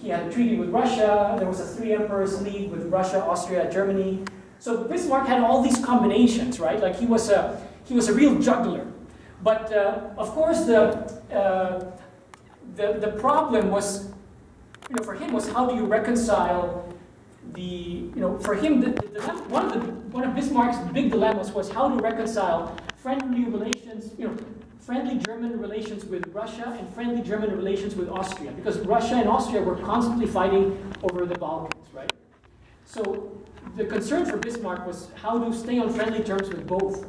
he had a treaty with Russia. There was a three emperors league with Russia, Austria, Germany. So Bismarck had all these combinations, right? Like he was a real juggler. But of course, the problem was, for him was how do you reconcile for him one of Bismarck's big dilemmas was how to reconcile friendly relations, friendly German relations with Russia and friendly German relations with Austria, because Russia and Austria were constantly fighting over the Balkans, right? So the concern for Bismarck was how to stay on friendly terms with both.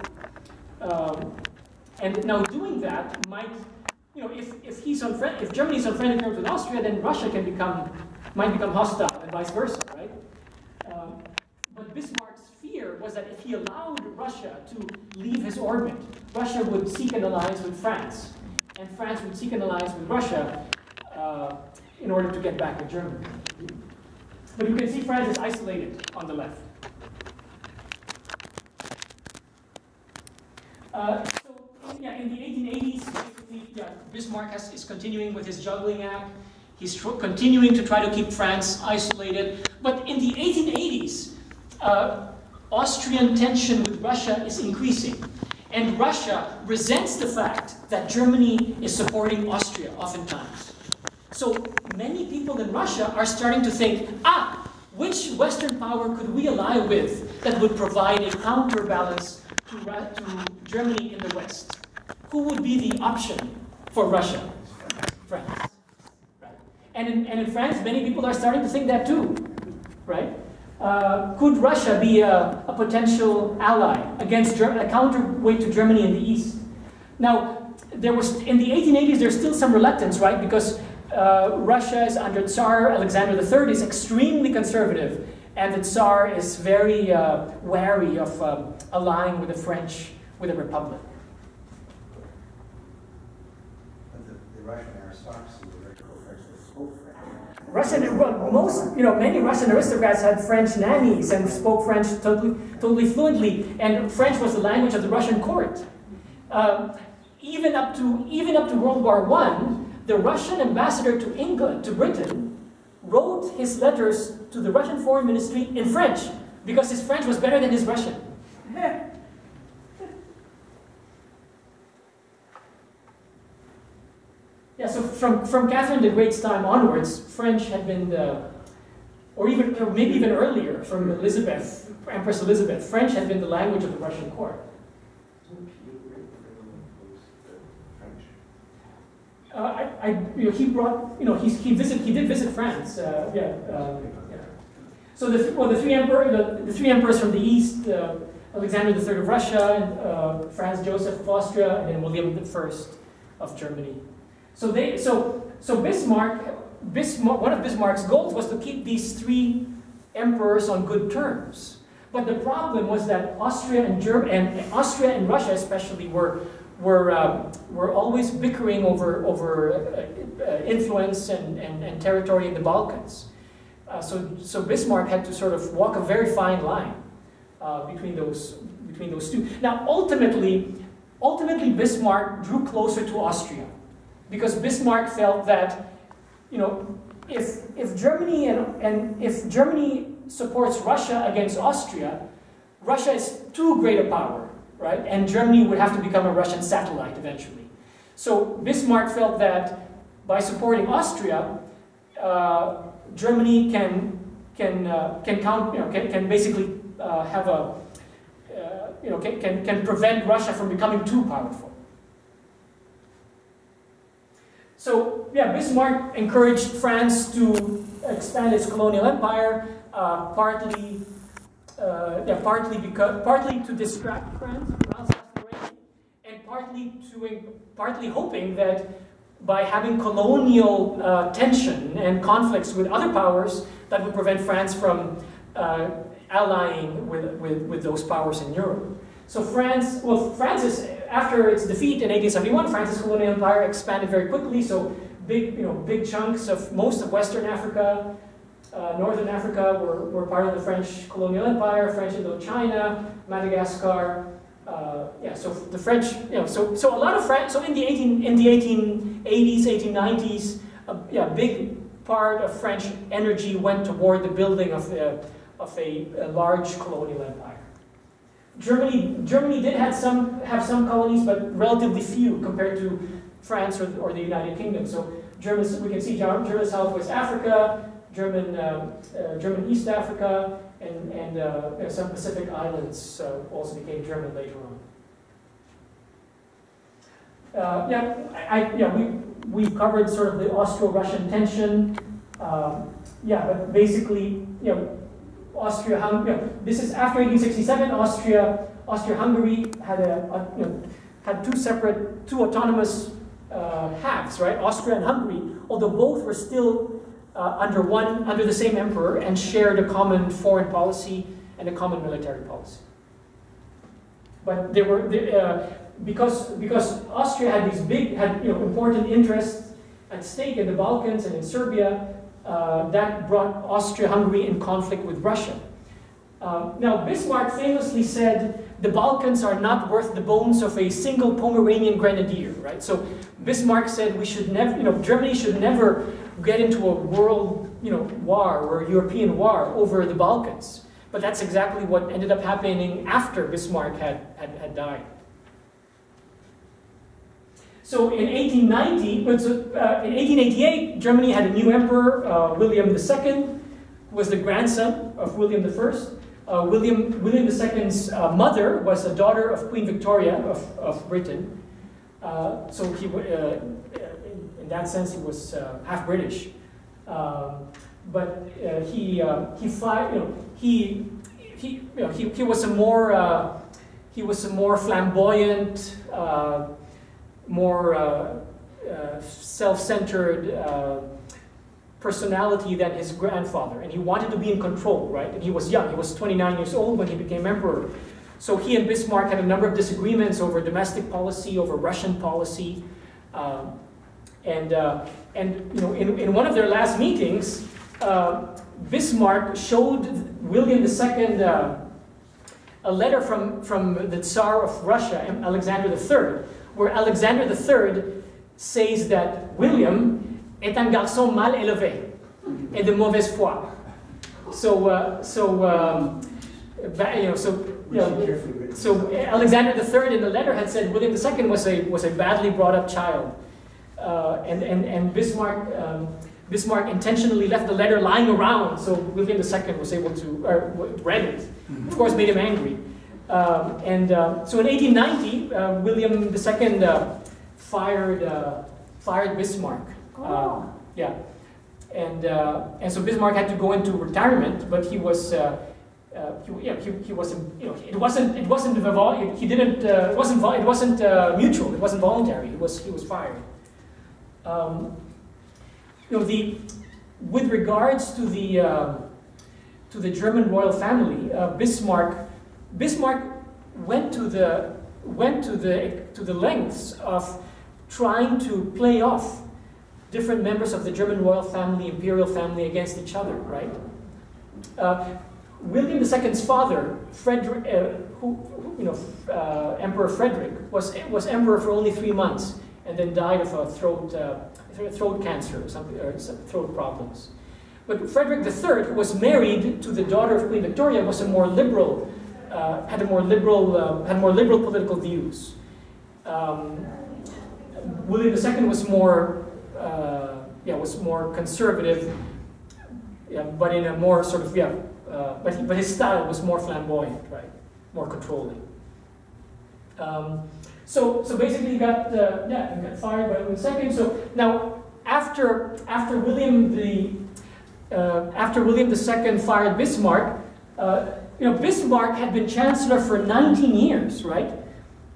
And now doing that might, if Germany is on friendly terms with Austria, then Russia might become hostile and vice versa, right? But Bismarck's fear was that if he allowed Russia to leave his orbit, Russia would seek an alliance with France, and France would seek an alliance with Russia in order to get back at Germany. But you can see France is isolated on the left. In the 1880s, basically, Bismarck is continuing with his juggling act. He's continuing to try to keep France isolated. But in the 1880s, Austrian tension with Russia is increasing. And Russia resents the fact that Germany is supporting Austria oftentimes. So many people in Russia are starting to think, which Western power could we ally with that would provide a counterbalance to Germany in the West? Who would be the option for Russia? France. Right. And in France, many people are starting to think that too, right? Could Russia be a potential ally against a counterweight to Germany in the East? Now, in the 1880s, there's still some reluctance, right? Because Russia is under Tsar Alexander III is extremely conservative, and the Tsar is very wary of allying with the French, with a republic. The Russian aristocracy were very pro-French, they spoke French. Many Russian aristocrats had French nannies and spoke French totally fluently, and French was the language of the Russian court. Even up to World War I, the Russian ambassador to Britain, wrote his letters to the Russian Foreign Ministry in French, because his French was better than his Russian. Yeah, so from Catherine the Great's time onwards, French had been or maybe even earlier, from Elizabeth, Empress Elizabeth, French had been the language of the Russian court. He brought, he did visit France. So the three emperors from the East, Alexander III of Russia, and Franz Joseph of Austria, and then William I of Germany. So Bismarck, one of Bismarck's goals was to keep these three emperors on good terms. But the problem was that Austria and Russia especially were always bickering over influence and territory in the Balkans. So Bismarck had to sort of walk a very fine line between those two. Now, ultimately, Bismarck drew closer to Austria, because Bismarck felt that, if Germany supports Russia against Austria, Russia is too great a power, right? And Germany would have to become a Russian satellite eventually. So Bismarck felt that by supporting Austria, Germany can basically have can prevent Russia from becoming too powerful. So yeah, Bismarck encouraged France to expand its colonial empire, partly to distract France from Alsace-Lorraine, and partly hoping that by having colonial tension and conflicts with other powers, that would prevent France from allying with those powers in Europe. So France is, after its defeat in 1871, France's colonial empire expanded very quickly. So big chunks of most of Western Africa, Northern Africa were part of the French colonial empire. French Indochina, Madagascar. So the French, so a lot of France. So in the 1880s, 1890s, big part of French energy went toward the building of a large colonial empire. Germany did have some colonies, but relatively few compared to France or the United Kingdom. So we can see German Southwest Africa, German East Africa, and some Pacific islands also became German later on. We covered sort of the Austro-Russian tension. But basically, this is after 1867. Austria-Hungary had two autonomous halves, right? Austria and Hungary, although both were still under the same emperor and shared a common foreign policy and a common military policy. But because Austria had important interests at stake in the Balkans and in Serbia, that brought Austria-Hungary in conflict with Russia. Now, Bismarck famously said, the Balkans are not worth the bones of a single Pomeranian grenadier, right? So Bismarck said we should never, Germany should never get into a world, war or a European war over the Balkans. But that's exactly what ended up happening after Bismarck had died. So in 1888, Germany had a new emperor, William II, who was the grandson of William I. William II's mother was a daughter of Queen Victoria of Britain. So he, in that sense, he was half British. But he was a more flamboyant, more self-centered personality than his grandfather, and he wanted to be in control, right? And he was young; he was 29 years old when he became emperor. So he and Bismarck had a number of disagreements over domestic policy, over Russian policy, in one of their last meetings, Bismarck showed William II a letter from the Tsar of Russia, Alexander III, where Alexander III says that William est un garçon mal élevé et de mauvaise foi. So Alexander III in the letter had said William II was a badly brought up child, and Bismarck intentionally left the letter lying around so William II was able to read it. Of course, made him angry. So in 1890, William II fired Bismarck. And so Bismarck had to go into retirement, but he was he wasn't it wasn't mutual. It wasn't voluntary. He was fired. With regards to the German royal family, Bismarck went to the lengths of trying to play off different members of the German royal family, imperial family, against each other, right? William II's father, Frederick, Emperor Frederick, was emperor for only 3 months, and then died of a throat cancer or something, or some throat problems. But Frederick III, who was married to the daughter of Queen Victoria, was a more liberal, had more liberal political views. William II was more conservative, but in a more sort of but his style was more flamboyant, right? More controlling. So basically, he got fired by William II. So now, after William II fired Bismarck, Bismarck had been chancellor for 19 years, right?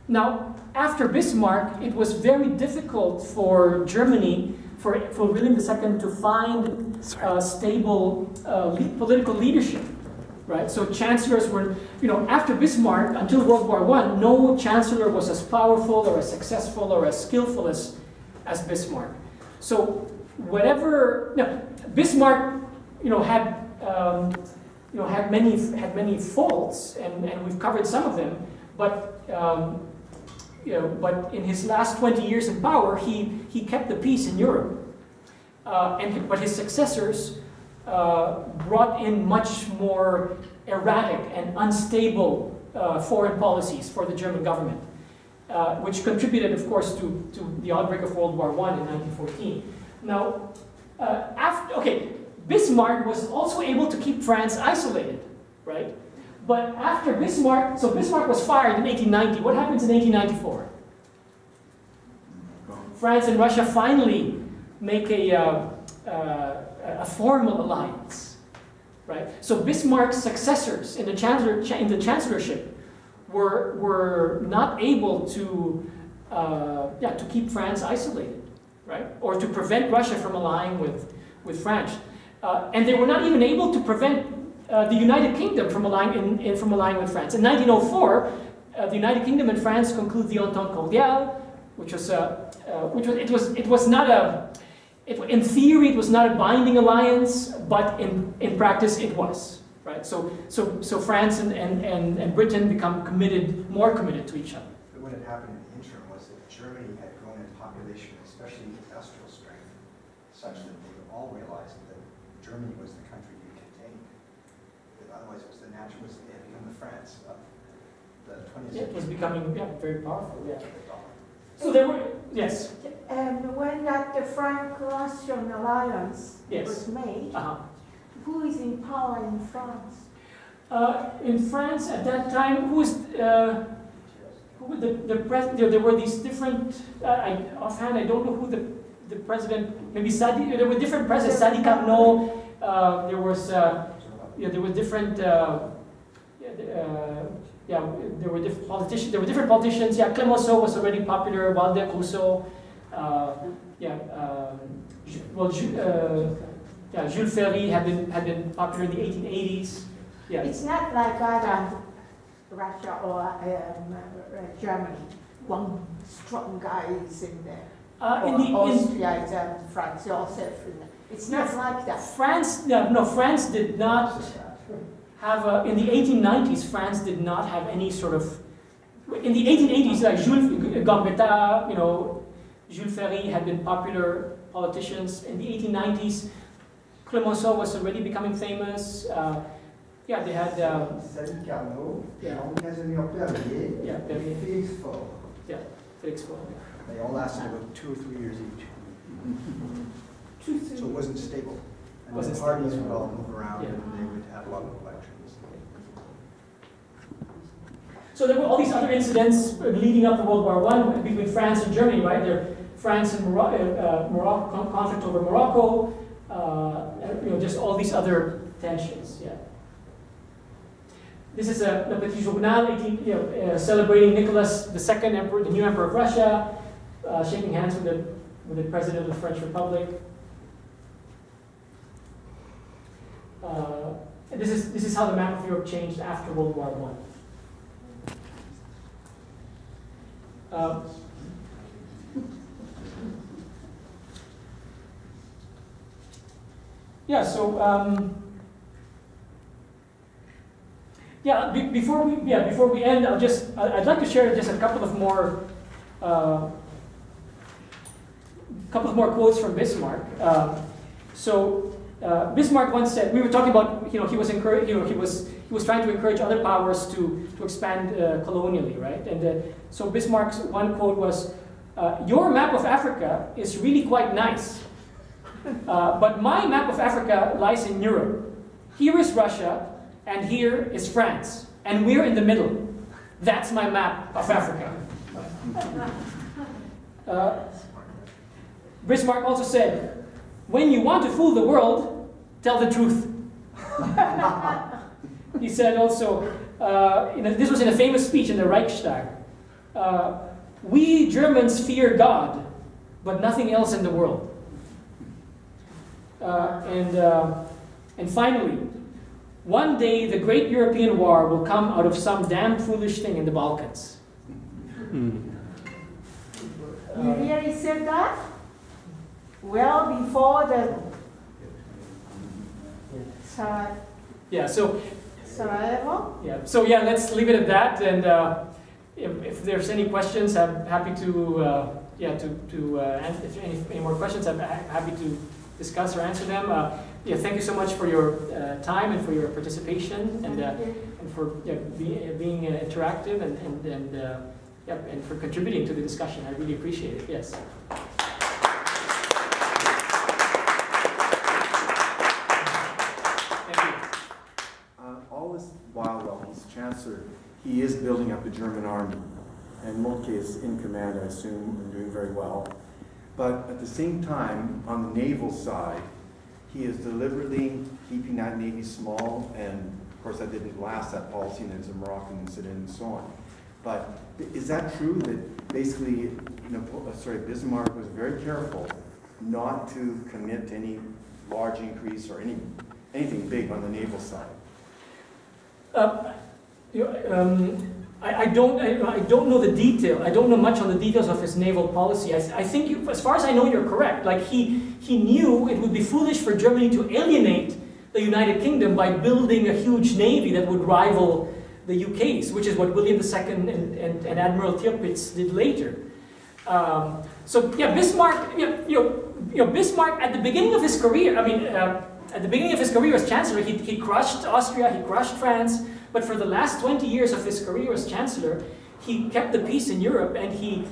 Now, after Bismarck, it was very difficult for Germany, for William II to find stable political leadership, right? So chancellors were, after Bismarck, until World War I, no chancellor was as powerful or as successful or as skillful as Bismarck. So Bismarck, had many faults, and we've covered some of them, but but in his last 20 years in power, he kept the peace in Europe. but his successors brought in much more erratic and unstable foreign policies for the German government, which contributed, of course, to the outbreak of World War I in 1914. Now, Bismarck was also able to keep France isolated, right? But after Bismarck, so Bismarck was fired in 1890. What happens in 1894? France and Russia finally make a formal alliance, right? So Bismarck's successors in the chancellorship were not able to keep France isolated, right? Or to prevent Russia from allying with France, and they were not even able to prevent the United Kingdom from allying with France. In 1904, the United Kingdom and France conclude the Entente Cordiale, in theory it was not a binding alliance, but in practice it was, right? So France and Britain become more committed to each other. But what had happened in the interim was that Germany had grown in population, especially industrial strength, such that they all realized that Germany was the country to be contained. That otherwise it was it had become the France of the 20th century. It was becoming very powerful. Yeah. So there were, yes. And when the Franco-Russian alliance was made, who is in power in France? In France at that time, who the president? There were these different. Offhand, I don't know who the president. Maybe Sadi. There were different presidents. Sadi Carnot. There was different. There were different politicians. Yeah, Clemenceau was already popular. Waldeck Rousseau. Jules Ferry had been popular in the 1880s. Yeah. It's not like Russia or Germany. One strong guy is in there. Austria and France also. It's not like that. France did not have in the 1890s. France did not have any sort of. In the 1880s, like Jules Gambetta, Jules Ferry had been popular politicians. In the 1890s, Clemenceau was already becoming famous. They had. Sadi Carnot, Jean-Casimir Perrier, Félix Faure. Yeah, Félix Faure. They all lasted about 2 or 3 years each. So it wasn't stable. And the parties would all move around and they would have a lot of elections. So there were all these other incidents leading up to World War I between France and Germany, right? There, France and Morocco, conflict over Morocco, just all these other tensions. Yeah. This is a Le Petit Journal, celebrating Nicholas II, Emperor, the new Emperor of Russia, shaking hands with the President of the French Republic. This is how the map of Europe changed after World War I. Before we end, I'd like to share just a couple of more quotes from Bismarck. Bismarck once said, we were talking about, he was trying to encourage other powers to expand colonially, right? And so Bismarck's one quote was, "Your map of Africa is really quite nice, but my map of Africa lies in Europe. Here is Russia, and here is France, and we're in the middle. That's my map of Africa." Bismarck also said, "When you want to fool the world, tell the truth." He said also, this was in a famous speech in the Reichstag, "We Germans fear God, but nothing else in the world." And finally, "One day the great European war will come out of some damn foolish thing in the Balkans." You really said that? Well, before the Sarajevo? Let's leave it at that. And if there's any questions, I'm happy to answer. If any more questions, I'm happy to discuss or answer them. Yeah, thank you so much for your time and for your participation and for being interactive and for contributing to the discussion. I really appreciate it. Yes. All this while he's chancellor, he is building up the German army, and Moltke is in command, I assume, and doing very well. But at the same time, on the naval side, he is deliberately keeping that navy small, and of course that didn't last, that policy, and there's a Moroccan incident and so on. But is that true that basically, Bismarck was very careful not to commit to any large increase or anything big on the naval side? I don't know the detail. I don't know much on the details of his naval policy. I think, as far as I know, you're correct. Like he knew it would be foolish for Germany to alienate the United Kingdom by building a huge navy that would rival the UK's, which is what William II and Admiral Tirpitz did later. So yeah, Bismarck. Bismarck at the beginning of his career. At the beginning of his career as Chancellor, he crushed Austria, he crushed France, but for the last 20 years of his career as Chancellor, he kept the peace in Europe, and he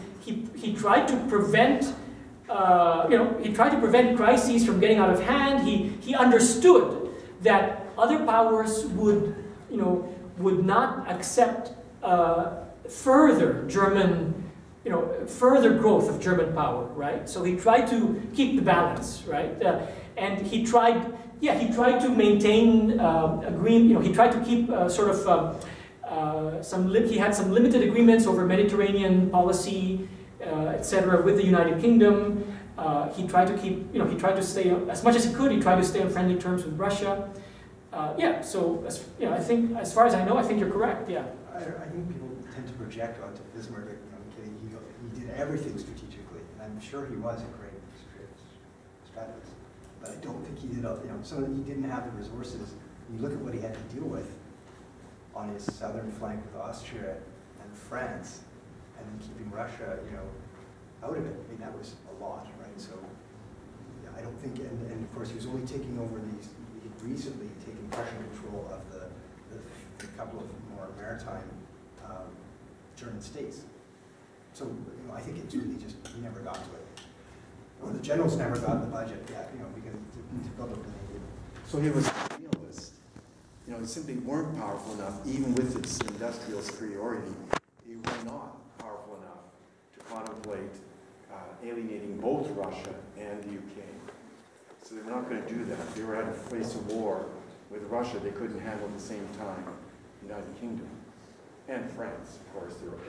tried to prevent, he tried to prevent crises from getting out of hand. He understood that other powers would not accept further further growth of German power, right? So he tried to keep the balance, right? And he tried to maintain agreement. He tried to keep he had some limited agreements over Mediterranean policy, etc., with the United Kingdom. He tried to keep, he tried to stay as much as he could. He tried to stay on friendly terms with Russia. So I think, as far as I know, I think you're correct. Yeah. I think people tend to project onto Bismarck that he did everything strategically, and I'm sure he was a great strategist. But I don't think he did, he didn't have the resources. When you look at what he had to deal with on his southern flank with Austria and France, and then keeping Russia, out of it. I mean, that was a lot, right? So, yeah, I don't think, and of course, he was only taking over he had recently taken Prussian control of the couple of more maritime German states. So, I think it's really just, he never got to it. Or the generals never got the budget yet, because to build up the navy. So he was a realist. He simply weren't powerful enough, even with its industrial superiority. They were not powerful enough to contemplate alienating both Russia and the UK. So they were not going to do that. They were at a face of war with Russia. They couldn't handle at the same time the United Kingdom and France, of course. They were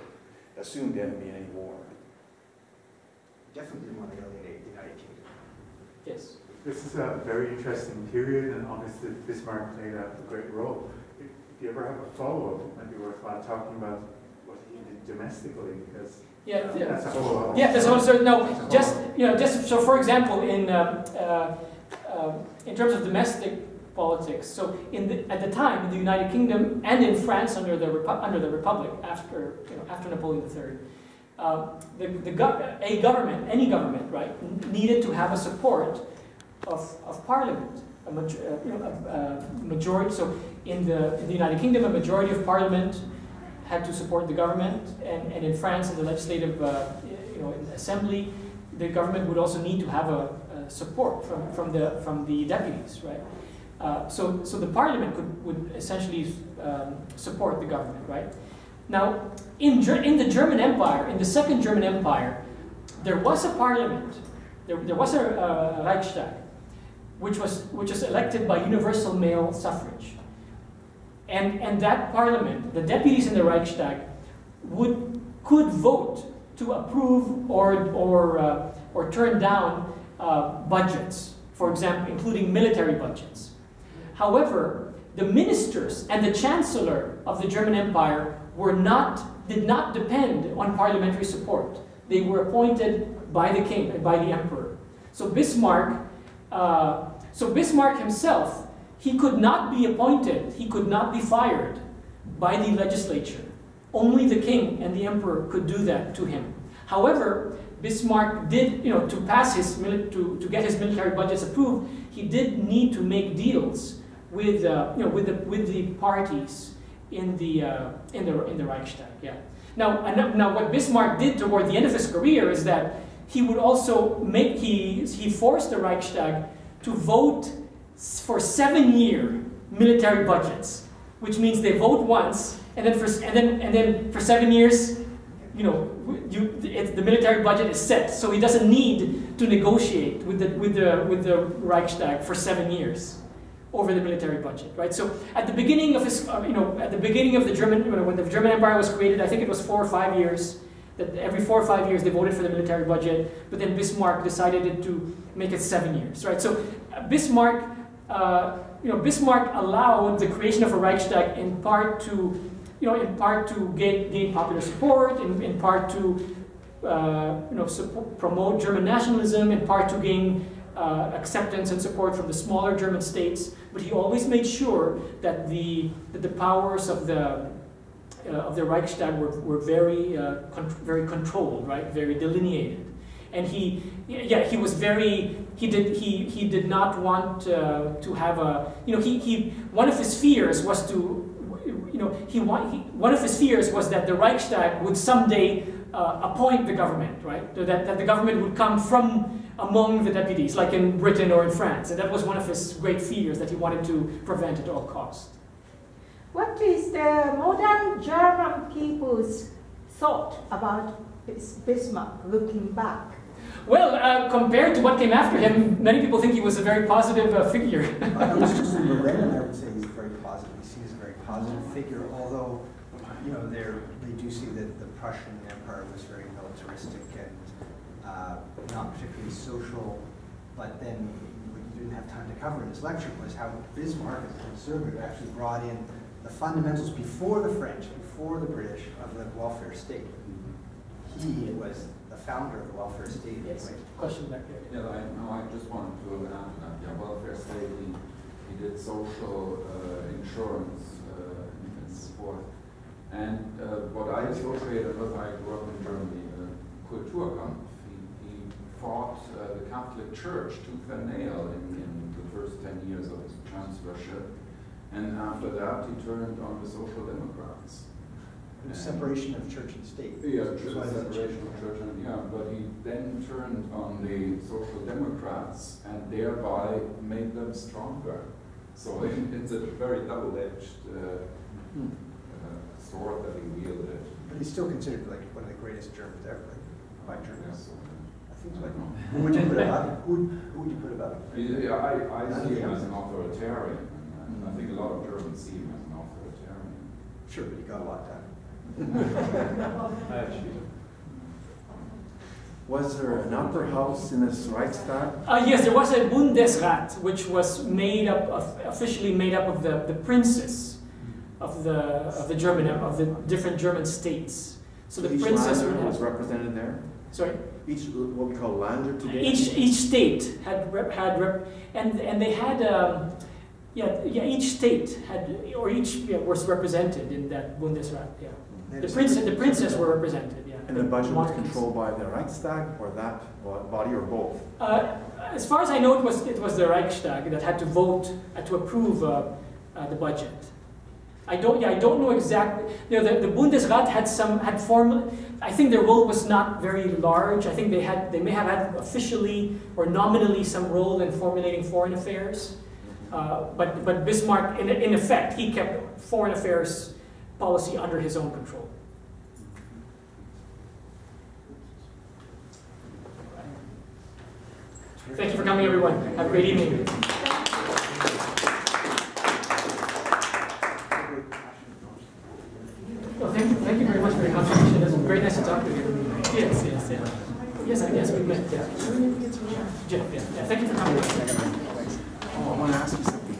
assumed enemy in any war. Definitely didn't want to alienate the United Kingdom. Yes. This is a very interesting period, and obviously Bismarck played a great role. If you ever have a follow-up, it might be worthwhile talking about what he did domestically, because that's a whole. Yeah, there's also just so for example, in terms of domestic politics, so at the time in the United Kingdom and in France under the Republic after Napoleon III. Any government, right, needed to have a support of Parliament, a majority. So in the United Kingdom, a majority of Parliament had to support the government, and in France, in the legislative, in the Assembly, the government would also need to have a support from the deputies, right? So the Parliament would essentially support the government, right? Now, in the German Empire, in the Second German Empire, there was a parliament, there was a Reichstag, which was elected by universal male suffrage. And that parliament, the deputies in the Reichstag, could vote to approve or turn down budgets, for example, including military budgets. However, the ministers and the chancellor of the German Empire did not depend on parliamentary support. They were appointed by the king and by the emperor. So Bismarck himself, he could not be appointed, he could not be fired by the legislature. Only the king and the emperor could do that to him. However, Bismarck did, to pass his to get his military budgets approved, he did need to make deals with with the parties in the Reichstag. Yeah. Now what Bismarck did toward the end of his career is that he would also he forced the Reichstag to vote for 7-year military budgets, which means they vote once, and then for 7 years, the military budget is set. So he doesn't need to negotiate with the Reichstag for 7 years over the military budget, right? So at the beginning of his, at the beginning of the German, when the German Empire was created, I think it was 4 or 5 years. That every 4 or 5 years they voted for the military budget, but then Bismarck decided to make it 7 years, right? So Bismarck, Bismarck allowed the creation of a Reichstag in part to, gain popular support, in part to, promote German nationalism, in part to gain acceptance and support from the smaller German states. But he always made sure that the powers of the Reichstag were very very controlled, right? Very delineated, and he did not want to have a one of his fears was that the Reichstag would someday appoint the government, right? That the government would come from among the deputies, like in Britain or in France, and that was one of his great fears that he wanted to prevent at all costs. What is the modern German people's thought about Bismarck looking back? Well, compared to what came after him, many people think he was a very positive figure. I was just in Berlin, I would say he's very positive. He sees a very positive figure, although, they do see that the Prussian Empire was very militaristic and not particularly social. But then what you didn't have time to cover in this lecture was how Bismarck, as a conservative, actually brought in the fundamentals before the French, before the British, of the welfare state. He was the founder of the welfare state. Yes. Question back there. Yeah, I just wanted to add to that. Yeah, welfare state. He did social insurance and so forth. And what I associated with, I grew up in Germany, Kulturkampf. He fought the Catholic Church tooth and nail in the first 10 years of his chancellorship. And after that, he turned on the Social Democrats. Separation of church and state. Yeah, separation of church and but he then turned on the Social Democrats and thereby made them stronger. So it's a very double-edged sword that he wielded. But he's still considered like one of the greatest Germans ever, by Germans. Yeah, so, I think so. Who would you put above him? Who would you put above him? Yeah, I see him as an authoritarian. I think a lot of Germans see him as an authoritarian. Sure, but he got a lot done. Was there an upper house in this Reichstag? Yes, there was a Bundesrat, which was officially made up of the princes of the different German states. So the each princes was represented there. Sorry. Each what we call Lander today. Each state and they had. Each state had, or each was represented in that Bundesrat. Yeah, the princes were represented. Yeah, and the budget was controlled by the Reichstag or that body or both. As far as I know, it was the Reichstag that had to vote to approve the budget. I don't know exactly. The Bundesrat had formal. I think their role was not very large. I think they may have had officially or nominally some role in formulating foreign affairs. But Bismarck, in effect, he kept foreign affairs policy under his own control. Thank you for coming, everyone. Have a great evening. Well, thank you very much for your contribution. It was very nice to talk to you. Yes, we met. Yeah. Jeff, yeah. Thank you for coming. I want to ask you something.